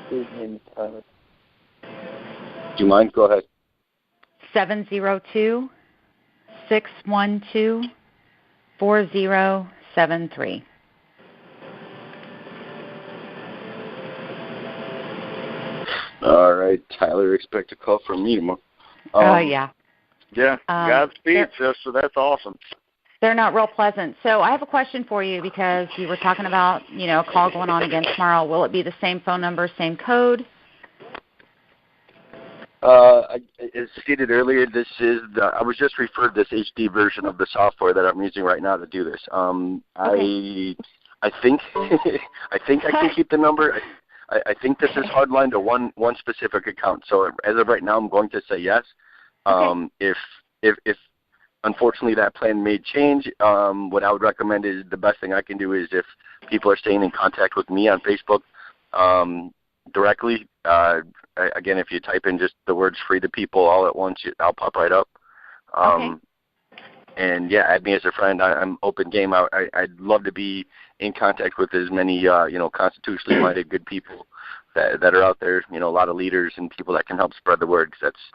His name is Tyler. Do you mind? Go ahead. 702-612-4073. All right, Tyler, expect a call from me tomorrow. Yeah. Yeah, Godspeed, sister. That's awesome. They're not real pleasant. So I have a question for you because you were talking about, a call going on again tomorrow. Will it be the same phone number, same code? As stated earlier, I was just referred this HD version of the software that I'm using right now to do this. Okay. I think I can keep the number. I think this is hardline to one specific account. So as of right now, I'm going to say yes. Okay. If unfortunately that plan may change, what I would recommend is the best thing I can do is if people are staying in contact with me on Facebook directly. Again, if you type in just the words "free to people" all at once, I'll pop right up. Okay. And yeah, add me as a friend. I'm open game. I'd love to be in contact with as many constitutionally minded good people that are out there. A lot of leaders and people that can help spread the word. 'Cause that's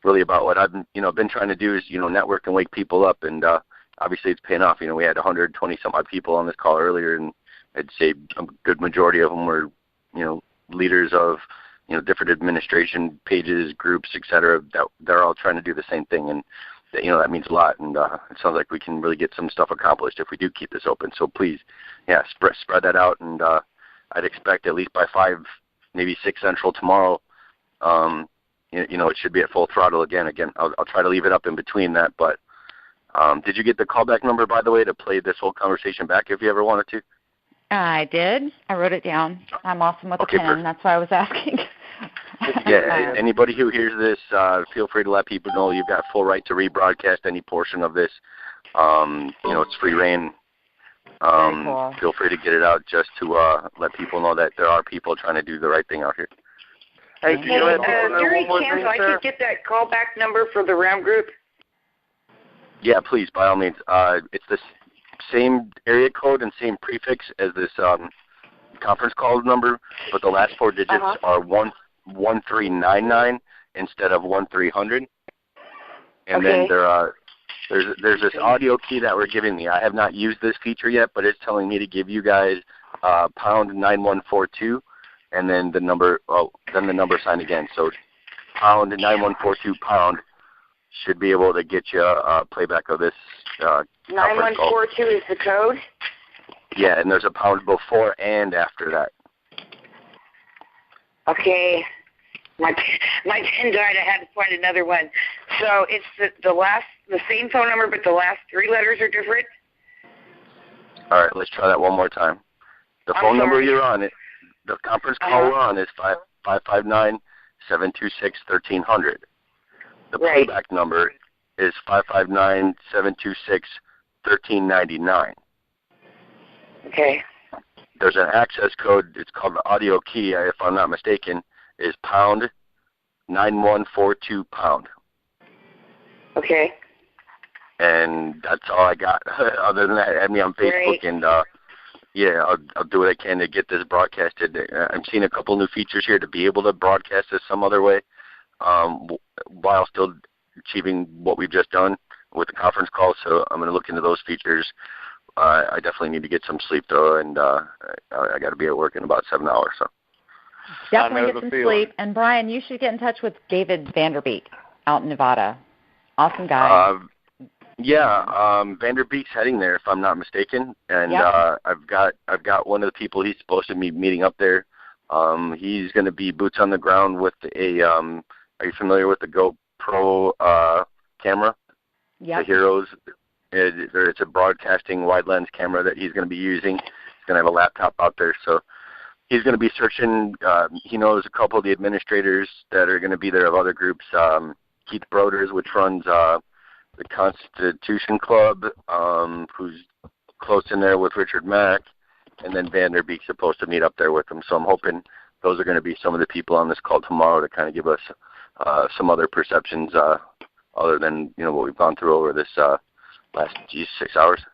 really about what I've been trying to do is network and wake people up. And obviously it's paying off. We had 120 some odd people on this call earlier, and I'd say a good majority of them were leaders of different administration pages, groups, etc. That they're all trying to do the same thing, and that means a lot. And it sounds like we can really get some stuff accomplished if we do keep this open. So please, spread that out, and I'd expect at least by 5, maybe 6 Central tomorrow. It should be at full throttle again. I'll try to leave it up in between that. But did you get the callback number, by the way, to play this whole conversation back if you ever wanted to? I did. I wrote it down. I'm awesome with a pen. Perfect. That's why I was asking. Yeah, anybody who hears this, feel free to let people know you've got full right to rebroadcast any portion of this. It's free reign. Very cool. Feel free to get it out just to let people know that there are people trying to do the right thing out here. Hey, Is there any chance I could get that callback number for the round group? Yeah, please, by all means. It's the same area code and same prefix as this conference call number, but the last 4 digits are 1399 instead of 1300. And then there's this audio key that we're giving me. I have not used this feature yet, but it's telling me to give you guys pound 9142 and then the number sign again. So pound 9142 pound should be able to get you a playback of this 9142 is the code? Yeah, and there's a pound before and after that. Okay. My pen died. I had to find another one. So it's the same phone number, but the last 3 letters are different? All right, let's try that one more time. The phone number you're on, the conference call we're on is 559-726-1300. The playback number is 559-726-1399. Okay. There's an access code. It's called the audio key, if I'm not mistaken, is pound 9142 pound. Okay. And that's all I got. Other than that, add me on Facebook, and I'll do what I can to get this broadcasted. I'm seeing a couple new features here to be able to broadcast this some other way, while still achieving what we've just done with the conference call. So I'm going to look into those features. I definitely need to get some sleep though, and I got to be at work in about 7 hours. So definitely get some sleep. And Brian, you should get in touch with David Vanderbeek out in Nevada. Awesome guy. Vanderbeek's heading there, if I'm not mistaken, and I've got one of the people he's supposed to be meeting up there. He's going to be boots on the ground with a. Are you familiar with the GoPro camera? Yeah. The Heroes. It's a broadcasting wide lens camera that he's going to be using. He's going to have a laptop out there, so he's going to be searching. He knows a couple of the administrators that are going to be there of other groups. Keith Broders, which runs the Constitution Club, who's close in there with Richard Mack, and then Vanderbeek's supposed to meet up there with him. So I'm hoping those are going to be some of the people on this call tomorrow to kind of give us some other perceptions other than what we've gone through over this last 6 hours.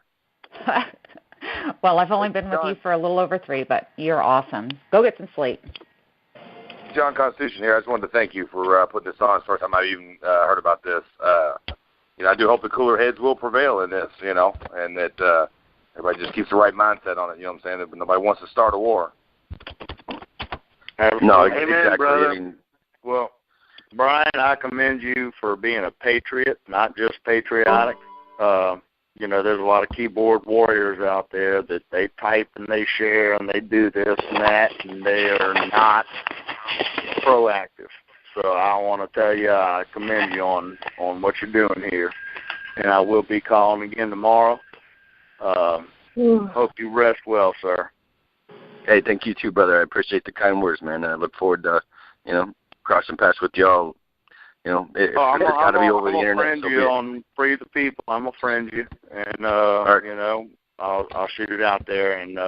Well, I've only been with you for a little over 3, but you're awesome. Go get some sleep. John Constitution here. I just wanted to thank you for putting this on. It's the first time I've even heard about this. I do hope the cooler heads will prevail in this, and that everybody just keeps the right mindset on it, you know what I'm saying? That nobody wants to start a war. No, Amen, exactly. brother. I mean, Well, Brian, I commend you for being a patriot, not just patriotic. There's a lot of keyboard warriors out there that they type and they share and they do this and that, and they are not proactive. So I want to tell you I commend you on what you're doing here. And I will be calling again tomorrow. Hope you rest well, sir. hey, thank you too, brother. I appreciate the kind words, man. I look forward to, crossing paths with y'all. It's got to be over the internet. I'm gonna friend you on Free the People. I'm gonna friend you, and right. I'll shoot it out there, and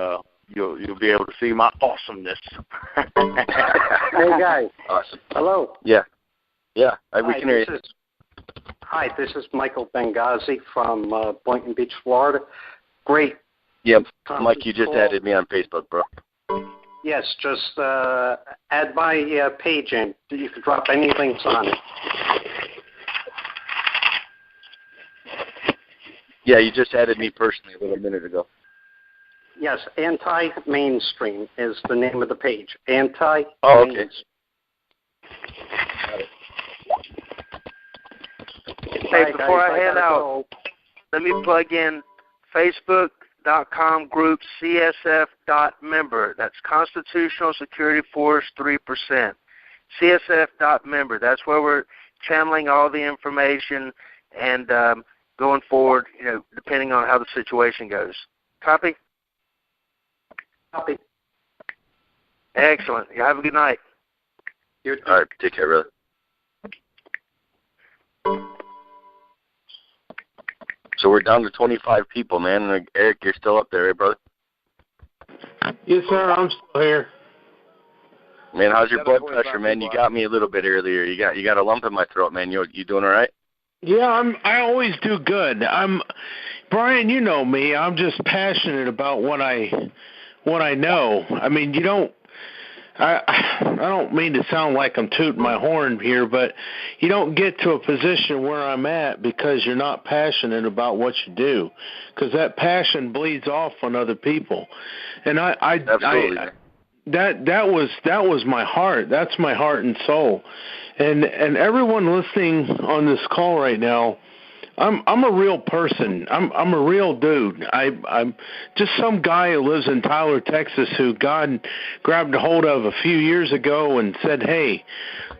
you'll be able to see my awesomeness. Hey guys. Awesome. Hello. Yeah. We can hear you. Hi, this is Michael Benghazi from Boynton Beach, Florida. Great. Yep. Mike, you just added me on Facebook, bro. Yes, just add my page in. You can drop any links on it. Yeah, you just added me personally a little minute ago. Yes, Anti-Mainstream is the name of the page. Anti-Mainstream. Oh, okay. Hey, before I head out, let me plug in Facebook.com group CSF.member. That's Constitutional Security Force 3%. CSF.member. That's where we're channeling all the information and going forward, depending on how the situation goes. Copy? Copy. Excellent. You have a good night. You too. All right, take care, brother. So we're down to 25 people, man. And Eric, you're still up there, eh, brother? Yes, sir. I'm still here. Man, how's your blood pressure, man? You got me a little bit earlier. You got a lump in my throat, man. You doing all right? Yeah, I always do good. Brian, you know me. I'm just passionate about what I know. I mean, I don't mean to sound like I'm tooting my horn here, but you don't get to a position where I'm at because you're not passionate about what you do, because that passion bleeds off on other people. And Absolutely. That was my heart. That's my heart and soul. And everyone listening on this call right now, I'm a real person. I'm a real dude. I'm just some guy who lives in Tyler, Texas, who God grabbed a hold of a few years ago and said, "Hey,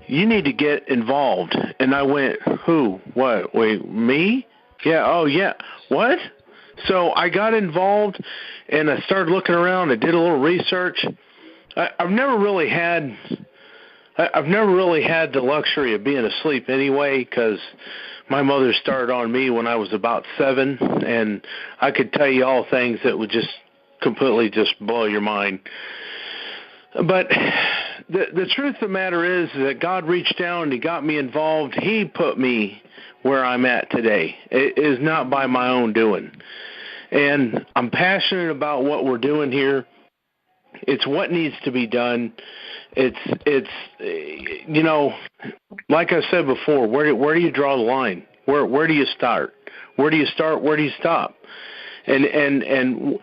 you need to get involved." And I went, "Who? What? Wait, me? Yeah. Oh, yeah. What?" So I got involved, and I started looking around. I did a little research. I've never really had the luxury of being asleep anyway, because my mother started on me when I was about 7, and I could tell you all things that would just completely just blow your mind. But the truth of the matter is that God reached down and He got me involved. He put me where I'm at today. It is not by my own doing. And I'm passionate about what we're doing here. It's what needs to be done. It's like I said before, where do you draw the line? Where do you start? Where do you start? Where do you stop? And in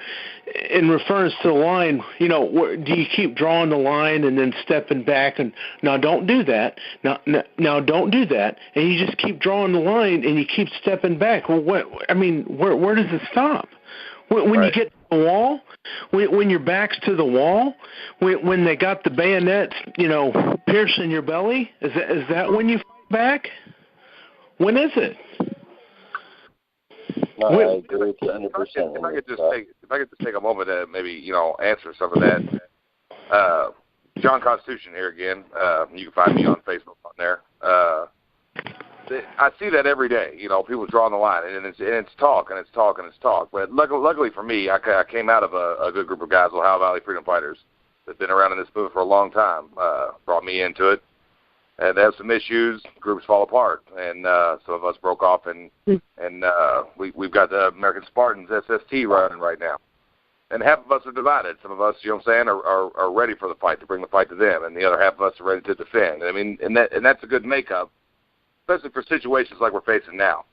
reference to the line, do you keep drawing the line and then stepping back and now don't do that. Now don't do that. And you just keep drawing the line and you keep stepping back. Well, where does it stop? When right. You get to the wall, when your back's to the wall, when they got the bayonets, piercing your belly, is that when you fight back? When is it? No, I agree with you 100%. If I could just take a moment to maybe answer some of that. John Constitution here again. You can find me on Facebook on there. I see that every day. People drawing the line, and it's talk, and it's talk, and it's talk. But luckily for me, I came out of a good group of guys, Ohio Valley Freedom Fighters, that've been around in this movement for a long time. Brought me into it, and they have some issues. Groups fall apart, and some of us broke off, and we've got the American Spartans SST running right now. And half of us are divided. Some of us, you know what I'm saying, are ready for the fight, to bring the fight to them, and the other half of us are ready to defend. I mean, and that's a good makeup, especially for situations like we're facing now.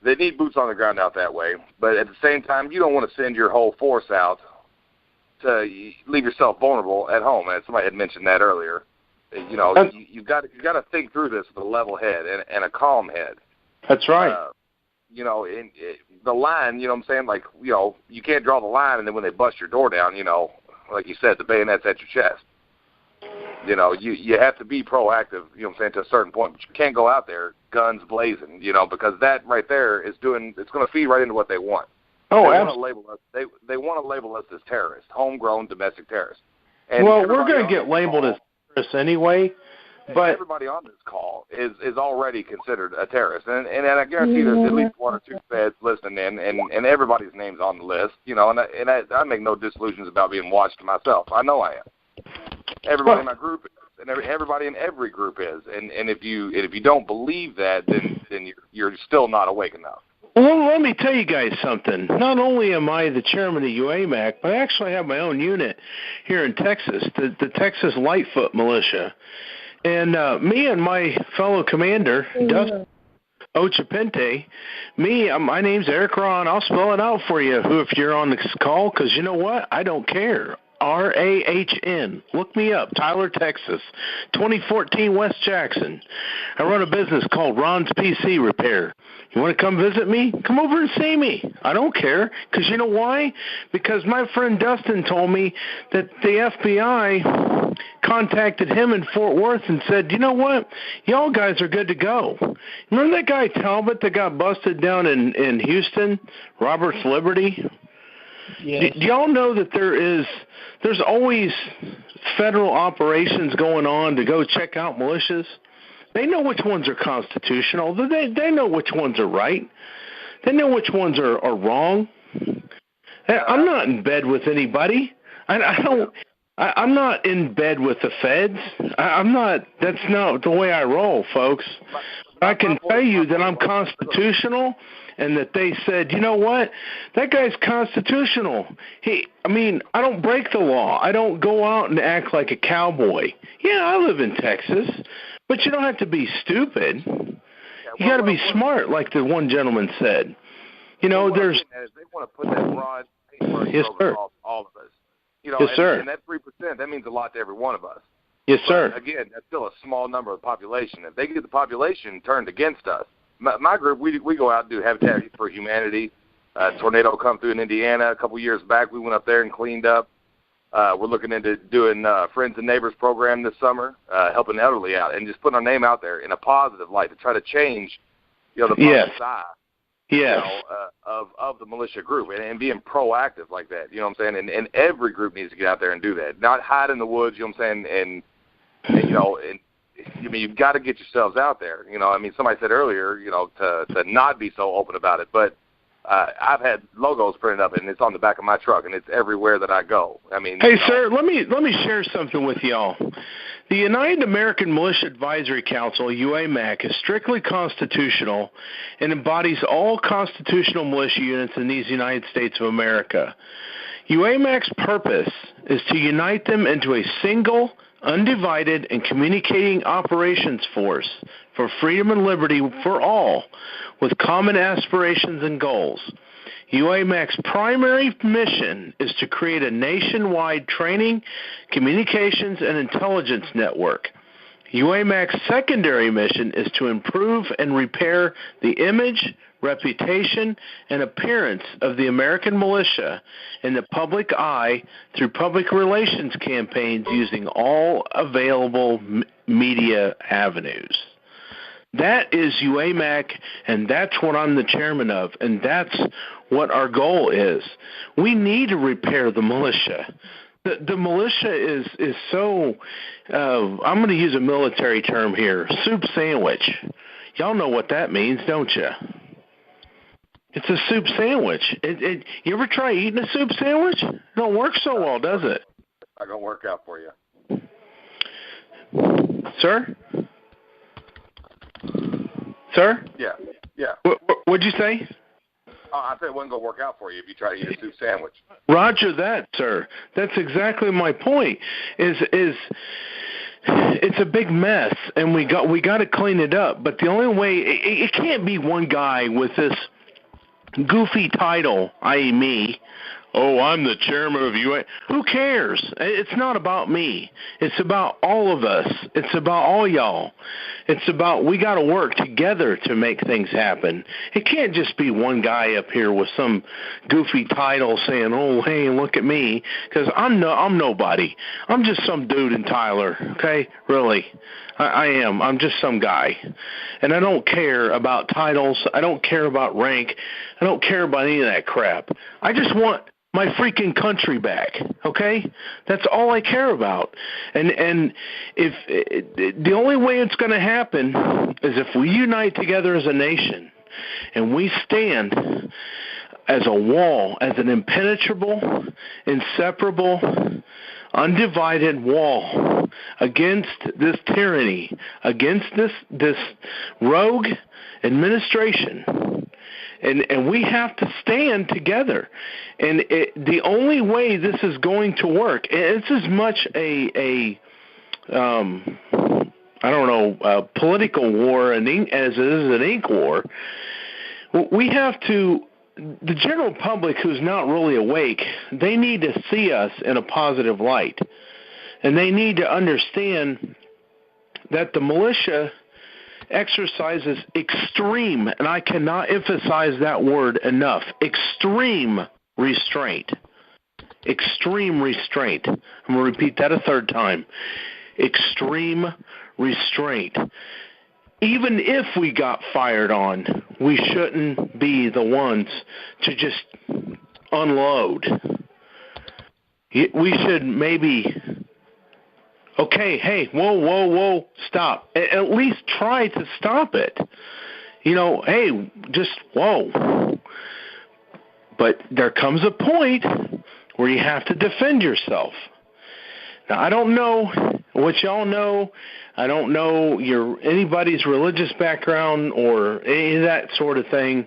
They need boots on the ground out that way, but at the same time, you don't want to send your whole force out to leave yourself vulnerable at home. And somebody had mentioned that earlier. You know, you got to think through this with a level head and a calm head. That's right. You know, the line, you know what I'm saying, like, you know, you can't draw the line and then when they bust your door down, you know, like you said, the bayonet's at your chest. You know, you have to be proactive, you know what I'm saying, to a certain point, but you can't go out there guns blazing, you know, because that right there is it's going to feed right into what they want. Oh, they want to label us. They want to label us as terrorists, homegrown domestic terrorists. And well, we're going to get labeled as terrorists anyway. But everybody on this call is already considered a terrorist, and I guarantee there's at least one or two feds listening in, and everybody's name's on the list, you know. And I make no disillusions about being watched myself. I know I am. Everybody in my group is, and everybody in every group is. And if you don't believe that, then you're still not awake enough. Well, let me tell you guys something. Not only am I the chairman of UAMAC, but I actually have my own unit here in Texas, the Texas Lightfoot Militia. And me and my fellow commander, Dustin Ochapente, my name's Eric Ron. I'll spell it out for you if you're on this call, because you know what? I don't care. RAHN. Look me up, Tyler, Texas, 2014 West Jackson. I run a business called Ron's PC Repair. You want to come visit me? Come over and see me. I don't care, because you know why? Because my friend Dustin told me that the FBI contacted him in Fort Worth and said, you know what? Y'all guys are good to go. Remember that guy Talbot that got busted down in Houston, Robert's Liberty? Yes. Do y'all know that there's always federal operations going on to go check out militias? They know which ones are constitutional. They know which ones are right. They know which ones are wrong. I'm not in bed with anybody. I'm not in bed with the feds. I'm not. That's not the way I roll, folks. I can tell you that I'm constitutional, and that they said, you know what, that guy's constitutional. I don't break the law. I don't go out and act like a cowboy. Yeah, I live in Texas, but you don't have to be stupid. You got to be smart, like the one gentleman said. You know, they want to put that broad paintbrush yes, sir. Across all of us. You know, yes, sir. And that 3%, that means a lot to every one of us. Yes, sir. But again, that's still a small number of the population. If they get the population turned against us, my group, we go out and do Habitat for Humanity. Tornado come through in Indiana a couple years back. We went up there and cleaned up. We're looking into doing Friends and Neighbors program this summer, helping elderly out, and just putting our name out there in a positive light to try to change, you know, the public eye. Yes. You know, of the militia group and being proactive like that. You know what I'm saying? And every group needs to get out there and do that. Not hide in the woods, you know what I'm saying, and you know, and I mean, you've got to get yourselves out there. You know, I mean, somebody said earlier, you know, to not be so open about it, but I've had logos printed up, and it's on the back of my truck, and it's everywhere that I go. I mean, hey, sir, let me share something with y'all. The United American Militia Advisory Council, UAMAC, is strictly constitutional and embodies all constitutional militia units in these United States of America. UAMAC's purpose is to unite them into a single, undivided, and communicating operations force for freedom and liberty for all, with common aspirations and goals. UAMAC's primary mission is to create a nationwide training, communications, and intelligence network. UAMAC's secondary mission is to improve and repair the image, reputation, and appearance of the American militia in the public eye through public relations campaigns using all available media avenues. That is UAMAC, and that's what I'm the chairman of, and that's what our goal is. We need to repair the militia. The militia is so, I'm going to use a military term here, soup sandwich. Y'all know what that means, don't you? It's a soup sandwich. You ever try eating a soup sandwich? It don't work so well, does it? It's not going to work out for you. Sir? Sir? Yeah. What'd you say? I said it wasn't going to work out for you if you try to eat a soup sandwich. Roger that, sir. That's exactly my point. Is it's a big mess, and we got to clean it up. But the only way it can't be one guy with this goofy title, i.e. me. Oh, I'm the chairman of UN. Who cares? It's not about me. It's about all of us. It's about all y'all. It's about we got to work together to make things happen. It can't just be one guy up here with some goofy title saying, "Oh, hey, look at me," because I'm nobody. I'm just some dude in Tyler. Okay, really, I am. I'm just some guy, and I don't care about titles. I don't care about rank. I don't care about any of that crap. I just want my freaking country back, okay? That's all I care about. And if the only way it's going to happen is if we unite together as a nation and we stand as a wall, as an impenetrable, inseparable, undivided wall against this tyranny, against this rogue administration. And we have to stand together. And the only way this is going to work, it's as much a political war as it is an ink war. We have to, the general public who's not really awake, they need to see us in a positive light. And they need to understand that the militia exercises extreme, and I cannot emphasize that word enough, extreme restraint. Extreme restraint. I'm going to repeat that a third time. Extreme restraint. Even if we got fired on, we shouldn't be the ones to just unload. We should maybe... Okay, hey, whoa, stop. At least try to stop it. Hey, just whoa. But there comes a point where you have to defend yourself. Now, I don't know what y'all know. I don't know anybody's religious background or any of that sort of thing,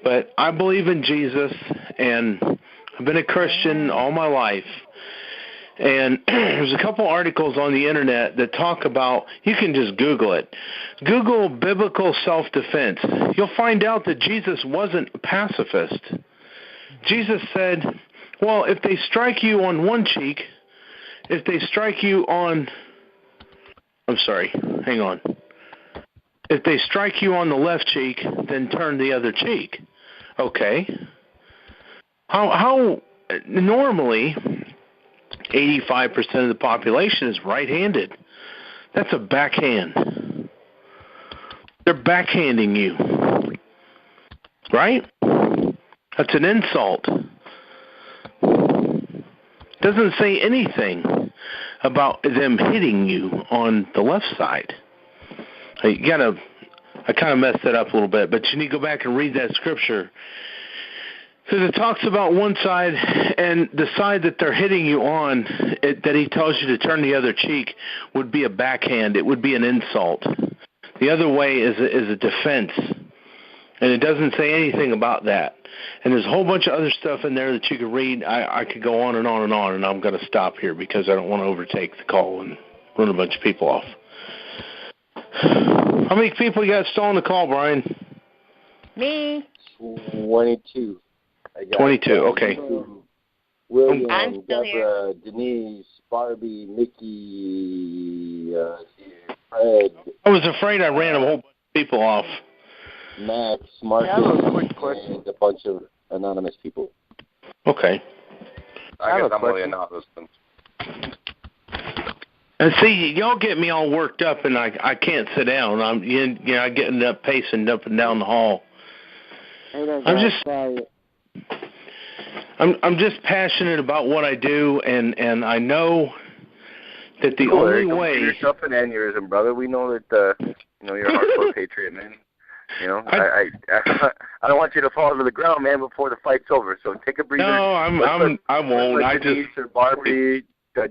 but I believe in Jesus, and I've been a Christian all my life. And there's a couple articles on the internet that talk about, you can just Google it. Google biblical self-defense. You'll find out that Jesus wasn't a pacifist. Jesus said, well, if they strike you on one cheek, if they strike you on, if they strike you on the left cheek, then turn the other cheek. Okay. How normally 85% of the population is right-handed. That's a backhand. They're backhanding you. Right? That's an insult. Doesn't say anything about them hitting you on the left side. I kind of messed that up a little bit, but you need to go back and read that scripture. Because it talks about one side, and the side that they're hitting you on, that he tells you to turn the other cheek, would be a backhand. It would be an insult. The other way is a defense. And it doesn't say anything about that. And there's a whole bunch of other stuff in there that you could read. I could go on and on and on, and I'm going to stop here because I don't want to overtake the call and run a bunch of people off. How many people you got still on the call, Brian? Me. 22. 22, okay. William, I'm still Deborah, Denise, Barbie, Mickey, Fred. I was afraid I ran a whole bunch of people off. Max, Marcus, and a bunch of anonymous people. Okay. I guess I'm really anonymous. And see, y'all get me all worked up, and I can't sit down. I'm getting up pacing up and down the hall. I'm just passionate about what I do, and I know that the only way. Yourself an aneurysm, brother. We know that you're a hardcore patriot, man. I don't want you to fall to the ground, man, before the fight's over. So take a breather. No, I won't. I just. Or Barbie,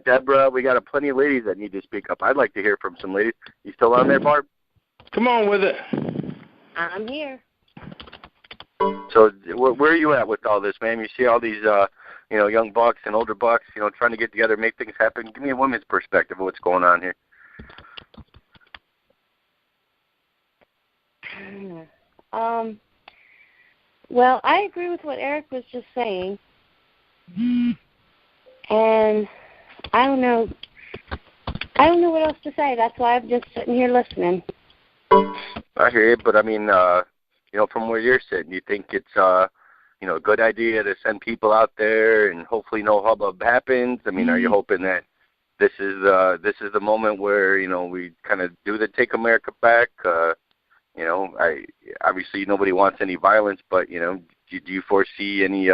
Deborah, we got plenty of ladies that need to speak up. I'd like to hear from some ladies. You still on there, Barb? Come on with it. I'm here. So where are you at with all this, man? You see all these, young bucks and older bucks, trying to get together, make things happen. Give me a woman's perspective of what's going on here. Well, I agree with what Eric was just saying. And I don't know what else to say. That's why I'm just sitting here listening. I hear you, but I mean, from where you're sitting, you think it's a good idea to send people out there and hopefully no hubbub happens? I mean, are you hoping that this is the moment where we kind of do the Take America Back? Obviously nobody wants any violence, but do you foresee any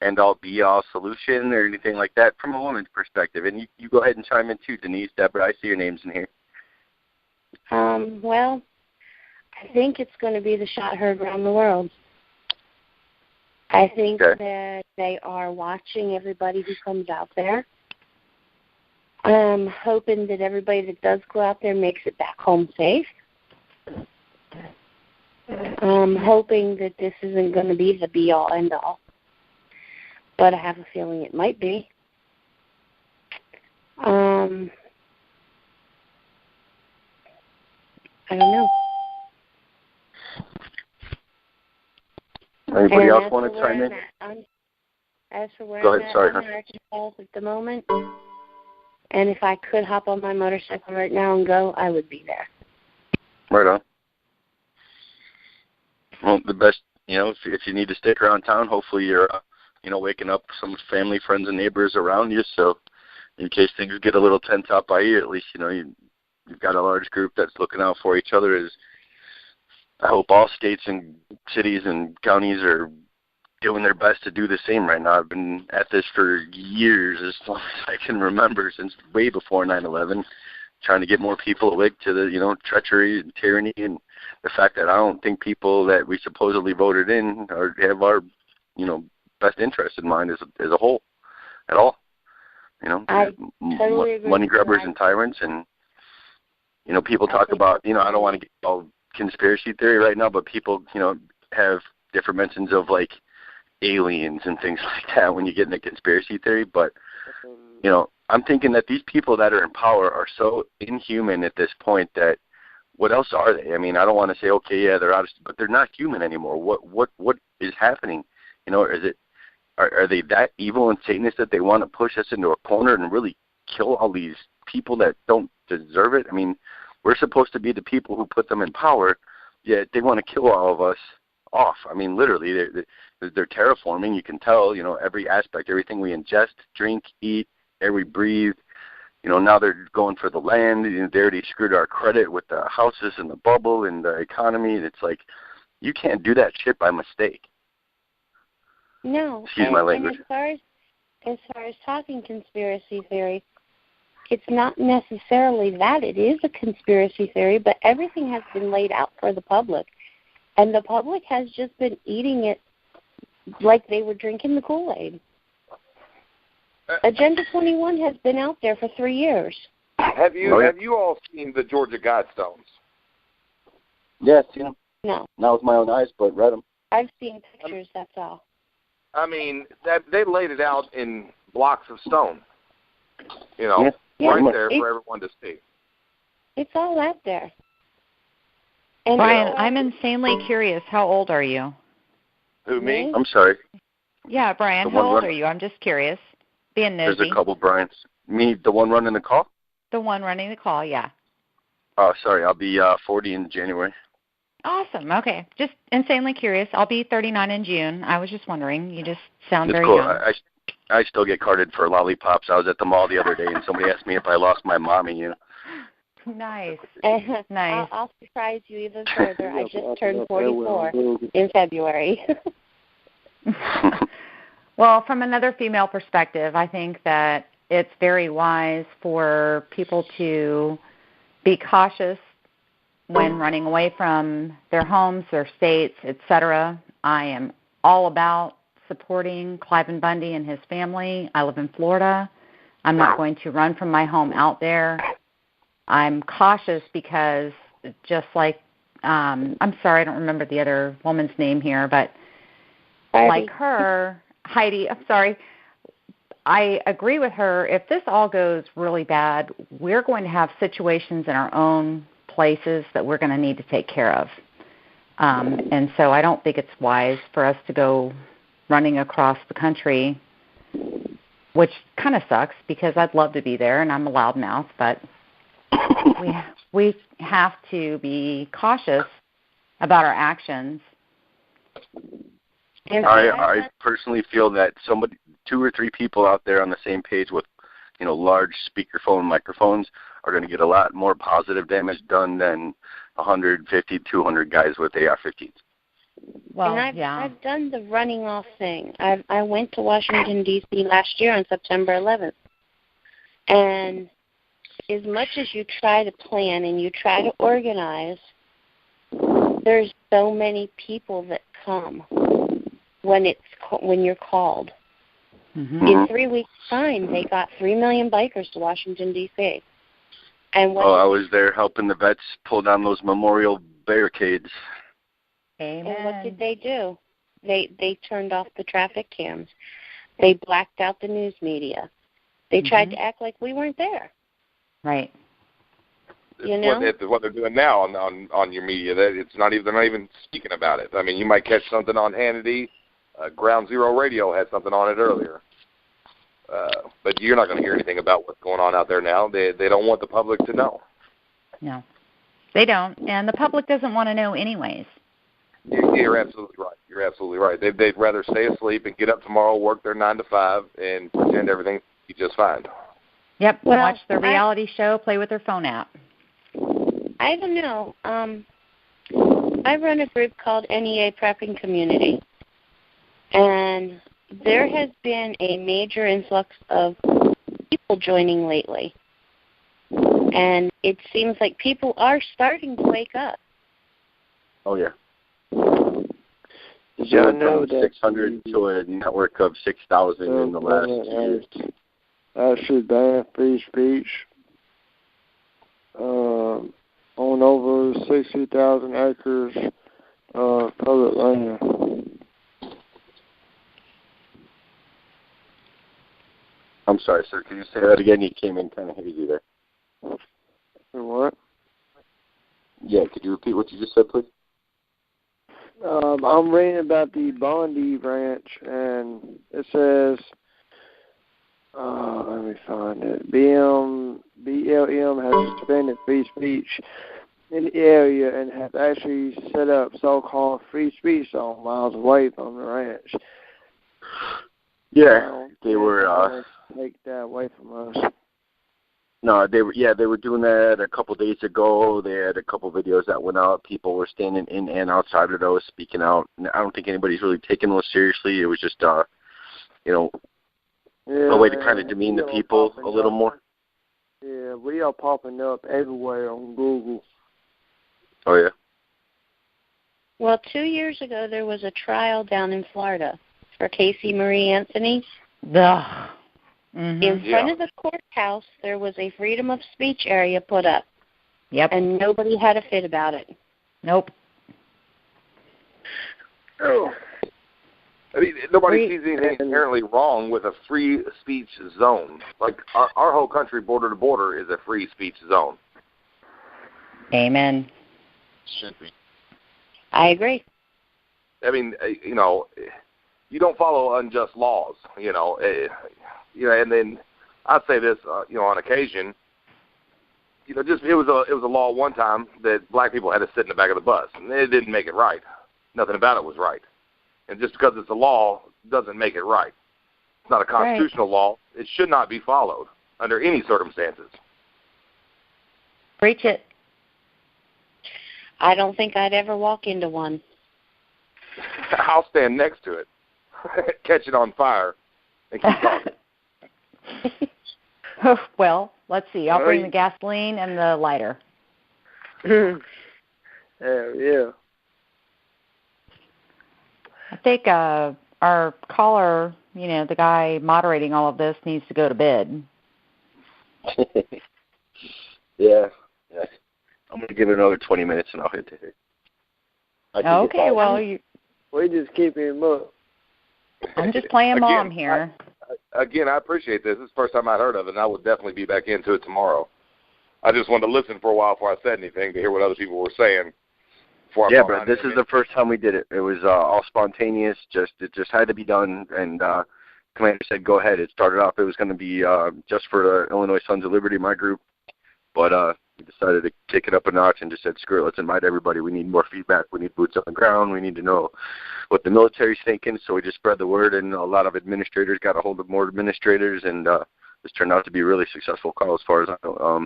end-all be-all solution or anything like that from a woman's perspective? And you go ahead and chime in too, Denise, Deborah. I see your names in here. Well, I think it's going to be the shot heard around the world. I think that they are watching everybody who comes out there. I'm hoping that everybody that does go out there makes it back home safe. I'm hoping that this isn't going to be the be-all, end-all. But I have a feeling it might be. I don't know. Anybody else want to chime in? As for where Go I'm ahead, at, sorry. I'm in Arkansas at the moment. And if I could hop on my motorcycle right now and go, I would be there. Right on. Well, the best, if you need to stick around town, hopefully you're, waking up some family, friends, and neighbors around you. So in case things get a little tense out by you, at least, you've got a large group that's looking out for each other. I hope all states and cities and counties are doing their best to do the same right now. I've been at this for years, as long as I can remember, since way before 9/11, trying to get more people awake to the, treachery and tyranny and the fact that I don't think people that we supposedly voted in have our, best interest in mind as a whole at all. I totally agree. Money grabbers and tyrants, and people talk about, I don't want to get all conspiracy theory right now, but people, have different mentions of like aliens and things like that when you get into conspiracy theory. But I'm thinking that these people that are in power are so inhuman at this point that what else are they? I mean, I don't want to say, okay, yeah, they're out of, but they're not human anymore. What is happening? Are they that evil and Satanist that they want to push us into a corner and really kill all these people that don't deserve it? I mean, we're supposed to be the people who put them in power, yet they want to kill all of us off. I mean, literally, they're terraforming. You can tell, every aspect, everything we ingest, drink, eat, air we breathe. Now they're going for the land. They already screwed our credit with the houses and the bubble and the economy. And it's like, you can't do that shit by mistake. No. Excuse my language. And as far as talking conspiracy theory, it's not necessarily that it is a conspiracy theory, but everything has been laid out for the public. And the public has just been eating it like they were drinking the Kool-Aid. Agenda 21 has been out there for 3 years. Have you all seen the Georgia Guidestones? Yeah, seen them. No. Not with my own eyes, but read them. I've seen pictures, that's all. I mean, they laid it out in blocks of stone, Yeah, right there for everyone to see. It's all out there. And Brian, I'm insanely curious. How old are you? Who, me? I'm sorry. Yeah, Brian, how old are you? I'm just curious. Being nosy. There's a couple Brians. Me, the one running the call? The one running the call, yeah. Oh, sorry. I'll be 40 in January. Awesome. Okay. Just insanely curious. I'll be 39 in June. I was just wondering. You just sound It's very cool. young. I still get carded for lollipops. I was at the mall the other day, and somebody asked me if I lost my mommy. Nice. Nice. I'll surprise you even further. I just turned 44 in February. Well, from another female perspective, I think that it's very wise for people to be cautious when running away from their homes, their states, etc. I am all about supporting Cliven Bundy and his family. I live in Florida. I'm not going to run from my home out there. I'm cautious because just like I'm sorry, I don't remember the other woman's name here, but Heidi. like her, Heidi, I'm sorry, I agree with her. If this all goes really bad, we're going to have situations in our own places that we're going to need to take care of. And so I don't think it's wise for us to go running across the country, which kind of sucks because I'd love to be there and I'm a loudmouth, but we have to be cautious about our actions. I personally feel that somebody, 2 or 3 people out there on the same page with, large speakerphone microphones are going to get a lot more positive damage done than 150, 200 guys with AR-15s. Well, and yeah. I've done the running off thing. I went to Washington, D.C. last year on September 11th. And as much as you try to plan and you try to organize, there's so many people that come when you're called. Mm-hmm. In 3 weeks' time, they got 3 million bikers to Washington, D.C. And I was there helping the vets pull down those memorial barricades. Amen. And what did they do? They turned off the traffic cams. They blacked out the news media. They tried to act like we weren't there. Right. It's what they're doing now on your media. They're not even speaking about it. I mean, you might catch something on Hannity. Ground Zero Radio had something on it earlier. But you're not going to hear anything about what's going on out there now. They don't want the public to know. No, they don't. And the public doesn't want to know anyways. You're absolutely right. You're absolutely right. They'd rather stay asleep and get up tomorrow, work their 9 to 5, and pretend everything's just fine. Yep, watch their reality show, play with their phone app. I don't know. I run a group called NEA Prepping Community. And there has been a major influx of people joining lately. And it seems like people are starting to wake up. Oh, yeah. Did y'all know that 600 to a network of 6,000 in the last 2 years? Actually ban free speech on over 60,000 acres of public land. I'm sorry, sir. Could you say that again? You came in kind of hazy there. What? Yeah, could you repeat what you just said, please? I'm reading about the Bondi Ranch, and it says, let me find it. BLM has suspended free speech in the area and has actually set up so-called free speech zone miles away from the ranch. Yeah, they were take that away from us. No, they were doing that a couple days ago. They had a couple videos that went out. People were standing in and outside of those, speaking out. And I don't think anybody's really taking those seriously. It was just, a way to kind of demean the people a little more. Yeah, we are popping up everywhere on Google. Oh, yeah? Well, 2 years ago, there was a trial down in Florida for Casey Marie Anthony. Ugh. Mm-hmm. In front of the courthouse, there was a freedom of speech area put up. Yep. And nobody had a fit about it. Nope. Oh. I mean, nobody sees anything inherently wrong with a free speech zone. Like, our whole country, border to border, is a free speech zone. Amen. Should be. I agree. I mean, you don't follow unjust laws, and then I'd say this, on occasion, it was a law one time that black people had to sit in the back of the bus, and it didn't make it right. Nothing about it was right. And just because it's a law doesn't make it right. It's not a constitutional law. It should not be followed under any circumstances. Preach it. I don't think I'd ever walk into one. I'll stand next to it, catch it on fire, and keep talking. Well, let's see. I'll bring the gasoline and the lighter. Yeah. I think our caller, the guy moderating all of this, needs to go to bed. Yeah. I'm going to give it another 20 minutes and I'll hit it. Okay, well, we just keep him up. I'm just playing mom here. Again, I appreciate this. This is the first time I'd heard of it, and I would definitely be back into it tomorrow. I just wanted to listen for a while before I said anything to hear what other people were saying. Yeah, but this is the first time we did it. It was all spontaneous. It just had to be done, and Commander said, go ahead. It started off, it was going to be just for the Illinois Sons of Liberty, my group, but we decided to kick it up a notch and just said, screw it, let's invite everybody. We need more feedback. We need boots on the ground. We need to know what the military's thinking, so we just spread the word, and a lot of administrators got a hold of more administrators, and this turned out to be a really successful call as far as I know.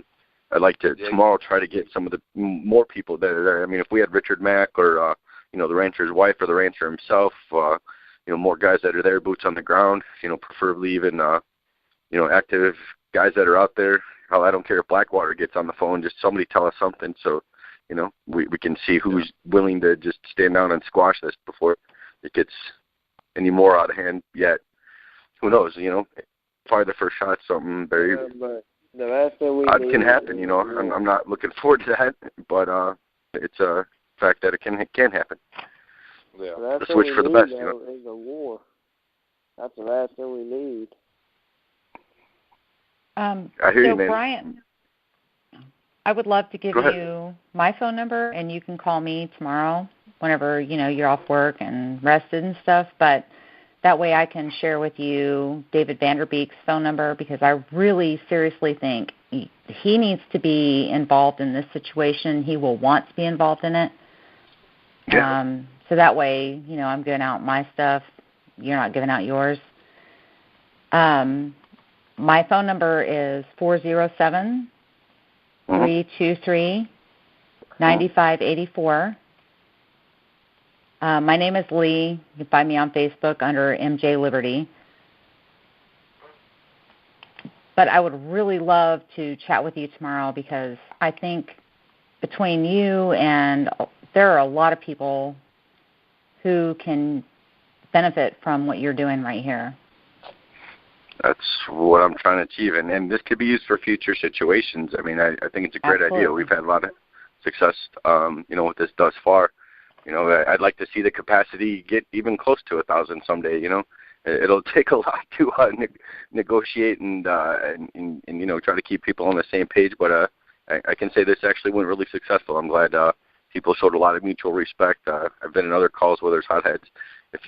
I'd like to tomorrow try to get some of the more people that are there. I mean, if we had Richard Mack or the rancher's wife or the rancher himself, more guys that are there, boots on the ground, preferably even active guys that are out there. Hell, I don't care if Blackwater gets on the phone, just somebody tell us something so we can see who's willing to just stand down and squash this before it gets any more out of hand yet. Who knows? Probably the first shot, something very. The last thing we odd can happen, I'm not looking forward to that, but it's a fact that it can happen. Yeah. The switch for the best, is a war. That's the last thing we need. I hear you, man. Brian, I would love to give you my phone number, and you can call me tomorrow whenever you're off work and rested and stuff. But that way I can share with you David Vanderbeek's phone number, because I really seriously think he needs to be involved in this situation. He will want to be involved in it. Yeah. So that way, I'm giving out my stuff. You're not giving out yours. My phone number is 407-323-9584. My name is Lee. You can find me on Facebook under MJ Liberty. But I would really love to chat with you tomorrow, because I think between you and there are a lot of people who can benefit from what you're doing right here. That's what I'm trying to achieve, and this could be used for future situations. I mean, I think it's a great idea. We've had a lot of success, with this thus far. I'd like to see the capacity get even close to 1,000 someday. It'll take a lot to negotiate and try to keep people on the same page. But I can say this actually went really successful. I'm glad people showed a lot of mutual respect. I've been in other calls where there's hotheads.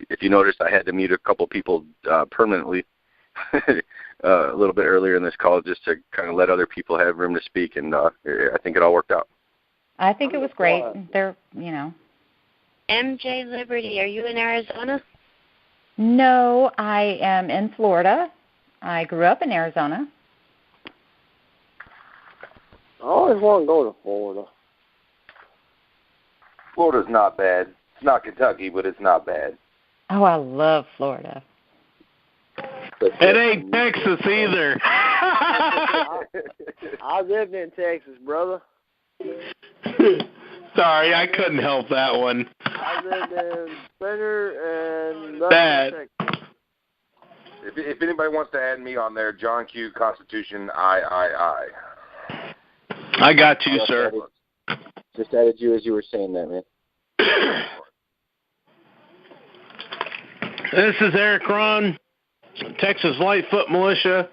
If you noticed, I had to mute a couple people permanently a little bit earlier in this call, just to kind of let other people have room to speak, and I think it all worked out. I think it was great. MJ Liberty, are you in Arizona? No, I am in Florida. I grew up in Arizona. I always want to go to Florida. Florida's not bad. It's not Kentucky, but it's not bad. Oh, I love Florida. It ain't Texas either. I lived in Texas, brother. Sorry, I couldn't help that one. I lived in Center and Texas. If anybody wants to add me on there, John Q. Constitution I. I got you, sir. Just added you as you were saying that, man. This is Eric Ron, Texas Lightfoot Militia.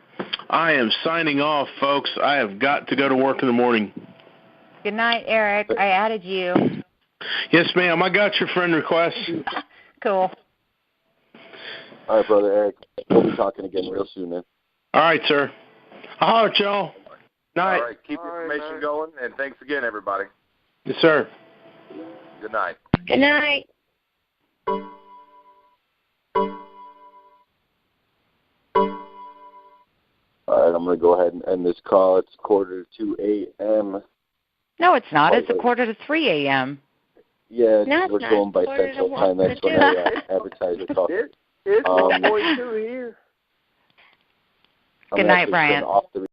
I am signing off, folks. I have got to go to work in the morning. Good night, Eric. I added you. Yes, ma'am. I got your friend request. Cool. All right, brother Eric. We'll be talking again real soon, man. All right, sir. I'll holler at y'all. Night. All right. Keep the information going, and thanks again, everybody. Yes, sir. Good night. Good night. All right, I'm going to go ahead and end this call. It's 2:45 a.m. No, it's not. It's 2:45 a.m. Yeah, No, we're going by Central Time. That's when I advertise the call. It's 1:42 here. Good night, Brian. Off the